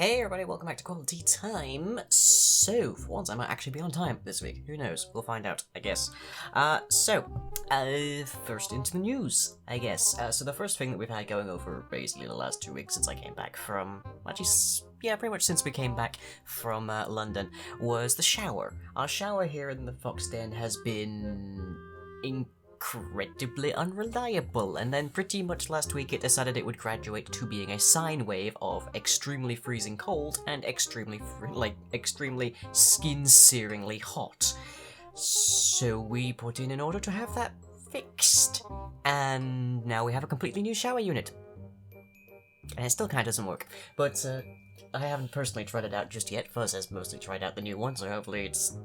Hey everybody, welcome back to Quali-Tea time. So, for once I might actually be on time this week. Who knows? We'll find out, I guess. First into the news, I guess. So the first thing that we've had going over basically in the last 2 weeks since I came back from... Actually, yeah, pretty much since we came back from London, was the shower. Our shower here in the Fox Den has been... incredibly unreliable, and then pretty much last week it decided it would graduate to being a sine wave of extremely freezing cold and extremely skin-searingly hot. So we put in an order to have that fixed, and now we have a completely new shower unit. And it still kind of doesn't work, but I haven't personally tried it out just yet. Fuzz has mostly tried out the new one, so hopefully it's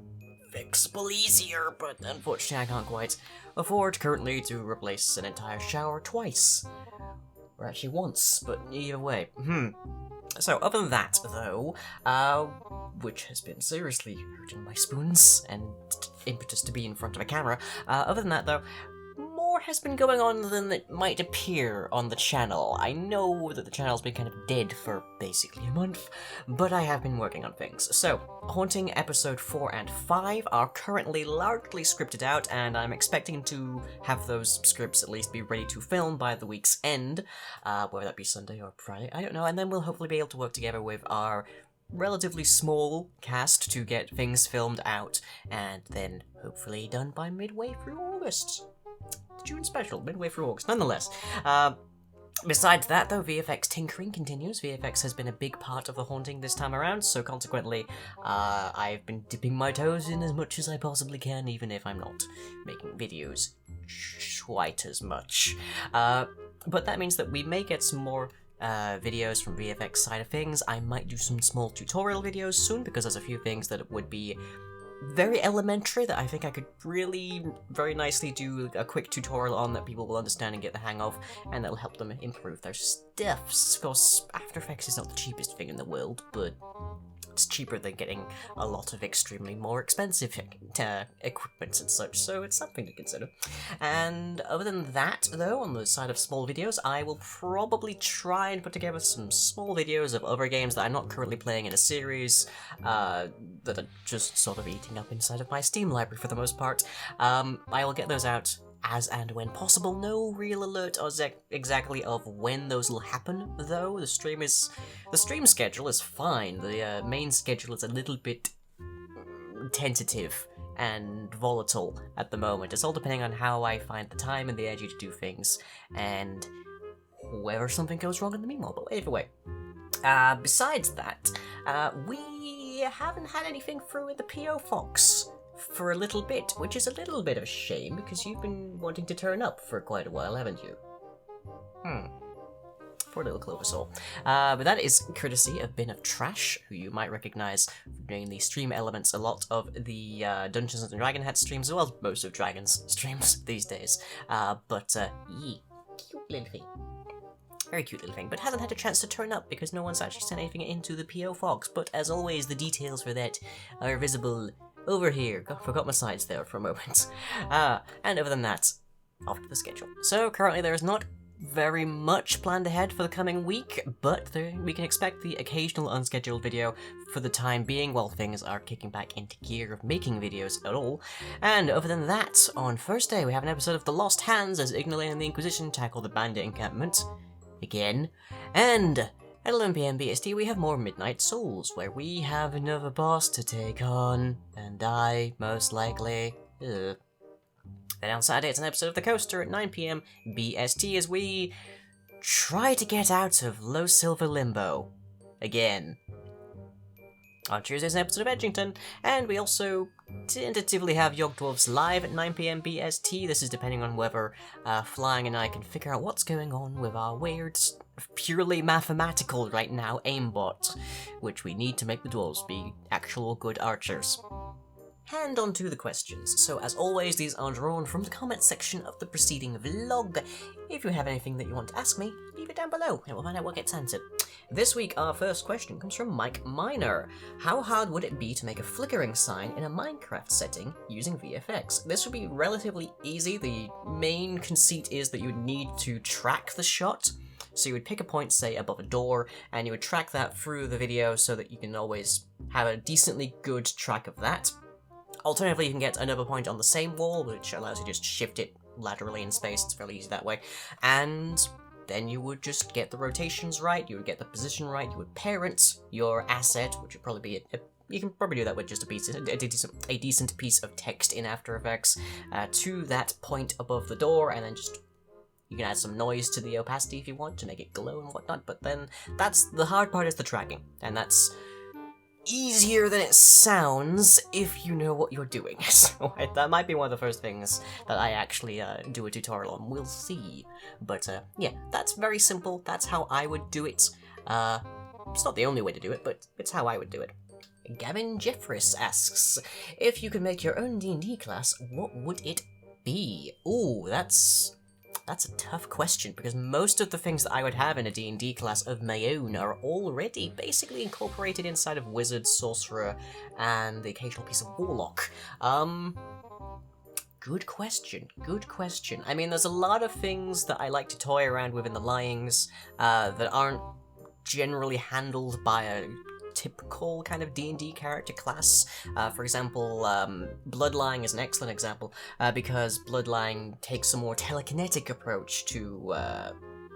fixable easier, but unfortunately I can't quite afford currently to replace an entire shower twice. Or actually once, but either way. So other than that, though, which has been seriously hurting my spoons and impetus to be in front of a camera, other than that, though, more has been going on than it might appear on the channel. I know that the channel's been kind of dead for basically a month, but I have been working on things. So, Haunting episode 4 and 5 are currently largely scripted out, and I'm expecting to have those scripts at least be ready to film by the week's end, whether that be Sunday or Friday, I don't know, and then we'll hopefully be able to work together with our relatively small cast to get things filmed out, and then hopefully done by midway through August. June special, midway through August, nonetheless. Besides that, though, VFX tinkering continues. VFX has been a big part of the Haunting this time around, so consequently, I've been dipping my toes in as much as I possibly can, even if I'm not making videos quite as much. But that means that we may get some more videos from VFX side of things. I might do some small tutorial videos soon, because there's a few things that would be very elementary that I think I could really very nicely do a quick tutorial on that people will understand and get the hang of, and that'll help them improve their stuff. Of course, After Effects is not the cheapest thing in the world, but it's cheaper than getting a lot of extremely more expensive equipment and such, so it's something to consider. And other than that, though, on the side of small videos, I will probably try and put together some small videos of other games that I'm not currently playing in a series, that are just sort of eating up inside of my Steam library for the most part. I will get those out as and when possible. No real alert or exactly of when those will happen, though. The stream schedule is fine. The main schedule is a little bit tentative and volatile at the moment. It's all depending on how I find the time and the energy to do things, and whether something goes wrong in the meanwhile. But either way, besides that, we haven't had anything through with the PO Fox for a little bit, which is a little bit of a shame, because you've been wanting to turn up for quite a while, haven't you? Poor little Cloversoul. But that is courtesy of Bin of Trash, who you might recognize from doing the stream elements a lot of the Dungeons & Dragon Hat streams, as well as most of Dragon's streams these days. Cute little thing. Very cute little thing, but hasn't had a chance to turn up because no one's actually sent anything into the PO Fox. But as always, the details for that are visible over here. Forgot my sides there for a moment. And other than that, off to the schedule. So currently there is not very much planned ahead for the coming week, but we can expect the occasional unscheduled video for the time being while things are kicking back into gear of making videos at all. And other than that, on Thursday we have an episode of The Lost Hands as Ignolane and the Inquisition tackle the bandit encampment again, and at 11 PM BST we have more Midnight Souls, where we have another boss to take on, and die, most likely. Then on Saturday it's an episode of The Coaster at 9 PM BST as we try to get out of Low Silver Limbo again. On Tuesday is an episode of Edgington, and we also tentatively have Yogdwarfs live at 9 PM BST. This is depending on whether Flying and I can figure out what's going on with our weird, purely mathematical right now aimbot, which we need to make the dwarves be actual good archers. And on to the questions. So as always, these are drawn from the comments section of the preceding vlog. If you have anything that you want to ask me, leave it down below and we'll find out what gets answered. This week, our first question comes from Mike Miner. How hard would it be to make a flickering sign in a Minecraft setting using VFX? This would be relatively easy. The main conceit is that you would need to track the shot. So you would pick a point, say, above a door, and you would track that through the video so that you can always have a decently good track of that. Alternatively, you can get another point on the same wall, which allows you to just shift it laterally in space. It's fairly easy that way. And then you would just get the rotations right, you would get the position right, you would parent your asset, which would probably be you can probably do that with just a decent piece of text in After Effects, to that point above the door, and then just you can add some noise to the opacity if you want to make it glow and whatnot, but then that's the hard part, is the tracking, and that's easier than it sounds if you know what you're doing. So that might be one of the first things that I actually do a tutorial on. We'll see. But yeah, that's very simple. That's how I would do it. It's not the only way to do it, but it's how I would do it. Gavin Jeffress asks, if you could make your own D&D class, what would it be? Ooh, that's a tough question, because most of the things that I would have in a D&D class of my own are already basically incorporated inside of Wizard, Sorcerer, and the occasional piece of Warlock. Good question, good question. I mean, there's a lot of things that I like to toy around with in the lyings that aren't generally handled by a typical kind of D&D character class. For example, blood lying is an excellent example, because blood lying takes a more telekinetic approach to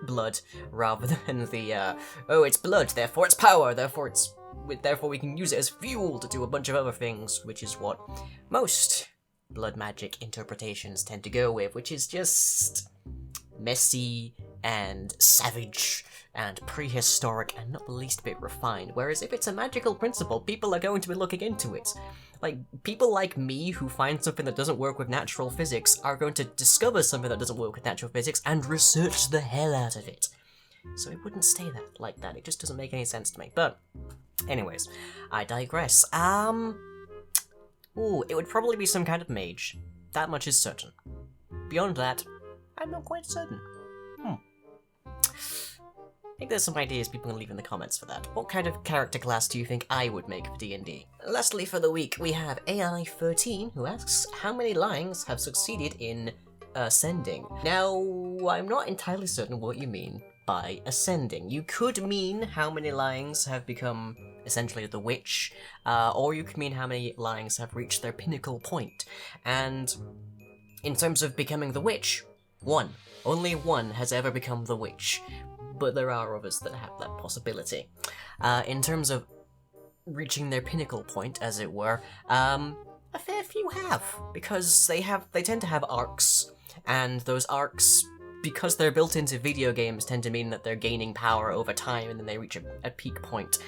blood, rather than the, oh, it's blood, therefore it's power, therefore we can use it as fuel to do a bunch of other things, which is what most blood magic interpretations tend to go with, which is just messy and savage and prehistoric and not the least bit refined. Whereas if it's a magical principle, people are going to be looking into it. Like, people like me who find something that doesn't work with natural physics are going to discover something that doesn't work with natural physics and research the hell out of it. So it wouldn't stay like that. It just doesn't make any sense to me. But anyways, I digress. Ooh, it would probably be some kind of mage. That much is certain. Beyond that, I'm not quite certain. I think there's some ideas people can leave in the comments for that. What kind of character class do you think I would make for D&D? Lastly for the week, we have AI13, who asks, how many lyings have succeeded in ascending? Now, I'm not entirely certain what you mean by ascending. You could mean how many lyings have become essentially the witch, or you could mean how many lyings have reached their pinnacle point. And in terms of becoming the witch, one. Only one has ever become the witch, but there are others that have that possibility. In terms of reaching their pinnacle point, as it were, a fair few have, because they tend to have arcs, and those arcs, because they're built into video games, tend to mean that they're gaining power over time and then they reach a peak point.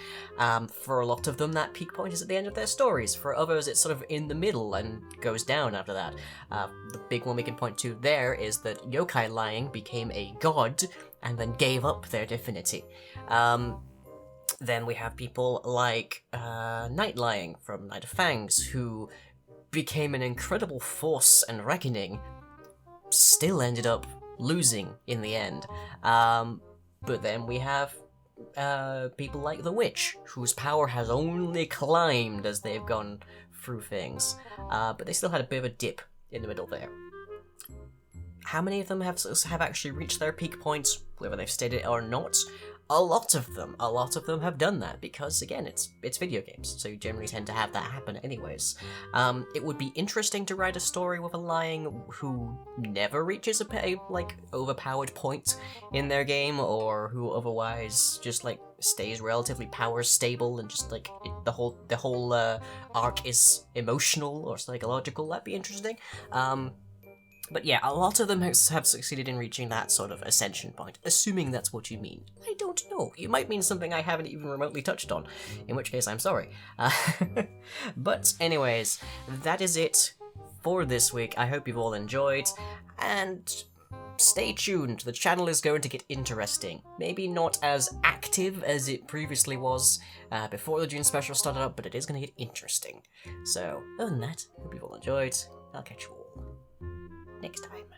For a lot of them, that peak point is at the end of their stories. For others, it's sort of in the middle and goes down after that. The big one we can point to there is that yokai lying became a god and then gave up their divinity. Then we have people like Night Lying from Night of Fangs, who became an incredible force and reckoning, still ended up losing in the end. But then we have people like the Witch, whose power has only climbed as they've gone through things. But they still had a bit of a dip in the middle there. How many of them have actually reached their peak points, whether they've stayed it or not? A lot of them have done that, because again, it's video games, so you generally tend to have that happen anyways. It would be interesting to write a story with a lying who never reaches a overpowered point in their game, or who otherwise just stays relatively power stable and just the whole arc is emotional or psychological. That'd be interesting. But yeah, a lot of them have succeeded in reaching that sort of ascension point, assuming that's what you mean. I don't know. You might mean something I haven't even remotely touched on, in which case I'm sorry. But anyways, that is it for this week. I hope you've all enjoyed, and stay tuned. The channel is going to get interesting. Maybe not as active as it previously was before the June special started up, but it is going to get interesting. So, other than that, hope you've all enjoyed. I'll catch you all next time.